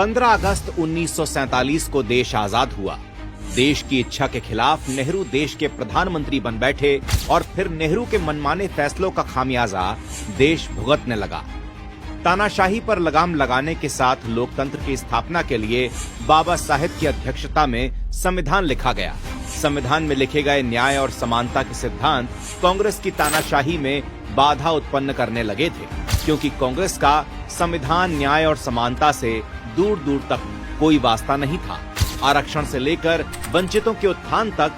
15 अगस्त 1947 को देश आजाद हुआ। देश की इच्छा के खिलाफ नेहरू देश के प्रधानमंत्री बन बैठे और फिर नेहरू के मनमाने फैसलों का खामियाजा देश भुगतने लगा। तानाशाही पर लगाम लगाने के साथ लोकतंत्र की स्थापना के लिए बाबा साहेब की अध्यक्षता में संविधान लिखा गया। संविधान में लिखे गए न्याय और समानता के सिद्धांत कांग्रेस की तानाशाही में बाधा उत्पन्न करने लगे थे, क्योंकि कांग्रेस का संविधान, न्याय और समानता से दूर दूर तक कोई वास्ता नहीं था। आरक्षण से लेकर वंचितों के उत्थान तक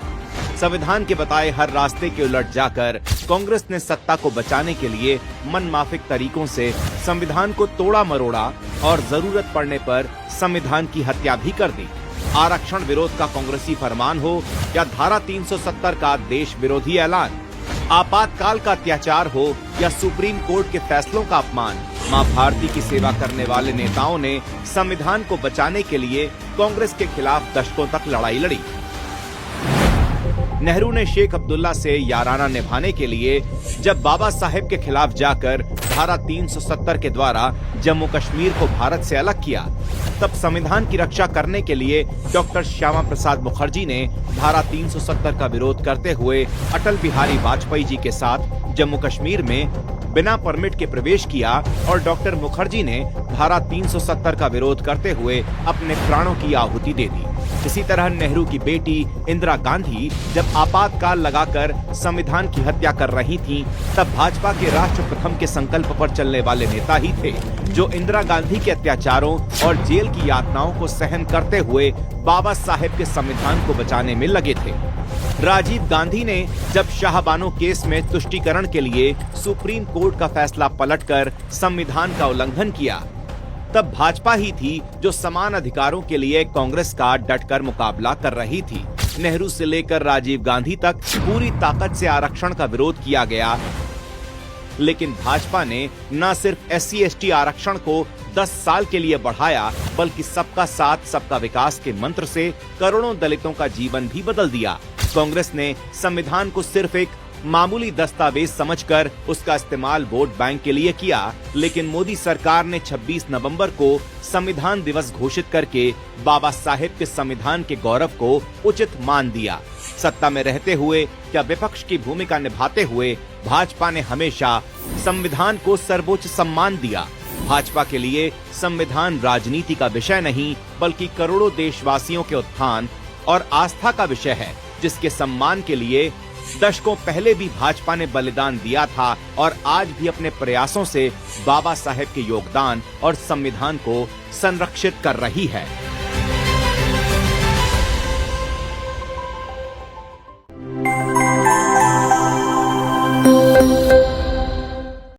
संविधान के बताए हर रास्ते के उलट जाकर कांग्रेस ने सत्ता को बचाने के लिए मनमाफिक तरीकों से संविधान को तोड़ा मरोड़ा और जरूरत पड़ने पर संविधान की हत्या भी कर दी। आरक्षण विरोध का कांग्रेसी फरमान हो या धारा 370 का देश विरोधी ऐलान, आपातकाल का अत्याचार हो या सुप्रीम कोर्ट के फैसलों का अपमान, मां भारती की सेवा करने वाले नेताओं ने संविधान को बचाने के लिए कांग्रेस के खिलाफ दशकों तक लड़ाई लड़ी। नेहरू ने शेख अब्दुल्ला से याराना निभाने के लिए जब बाबा साहेब के खिलाफ जाकर धारा 370 के द्वारा जम्मू कश्मीर को भारत से अलग किया, तब संविधान की रक्षा करने के लिए डॉक्टर श्यामा प्रसाद मुखर्जी ने धारा 370 का विरोध करते हुए अटल बिहारी वाजपेयी जी के साथ जम्मू कश्मीर में बिना परमिट के प्रवेश किया और डॉक्टर मुखर्जी ने धारा 370 का विरोध करते हुए अपने प्राणों की आहुति दे दी। इसी तरह नेहरू की बेटी इंदिरा गांधी जब आपातकाल लगाकर संविधान की हत्या कर रही थीं, तब भाजपा के राष्ट्र प्रथम के संकल्प पर चलने वाले नेता ही थे जो इंदिरा गांधी के अत्याचारों और जेल की यातनाओं को सहन करते हुए बाबा साहेब के संविधान को बचाने में लगे थे। राजीव गांधी ने जब शाहबानो केस में तुष्टीकरण के लिए सुप्रीम कोर्ट का फैसला पलटकर संविधान का उल्लंघन किया, तब भाजपा ही थी जो समान अधिकारों के लिए कांग्रेस का डटकर मुकाबला कर रही थी। नेहरू से लेकर राजीव गांधी तक पूरी ताकत से आरक्षण का विरोध किया गया, लेकिन भाजपा ने न सिर्फ SC/ST आरक्षण को 10 साल के लिए बढ़ाया, बल्कि सबका साथ सबका विकास के मंत्र से करोड़ों दलितों का जीवन भी बदल दिया। कांग्रेस ने संविधान को सिर्फ एक मामूली दस्तावेज समझकर उसका इस्तेमाल वोट बैंक के लिए किया, लेकिन मोदी सरकार ने 26 नवंबर को संविधान दिवस घोषित करके बाबा साहेब के संविधान के गौरव को उचित मान दिया। सत्ता में रहते हुए या विपक्ष की भूमिका निभाते हुए भाजपा ने हमेशा संविधान को सर्वोच्च सम्मान दिया। भाजपा के लिए संविधान राजनीति का विषय नहीं, बल्कि करोड़ों देशवासियों के उत्थान और आस्था का विषय है, जिसके सम्मान के लिए दशकों पहले भी भाजपा ने बलिदान दिया था और आज भी अपने प्रयासों से बाबा साहेब के योगदान और संविधान को संरक्षित कर रही है।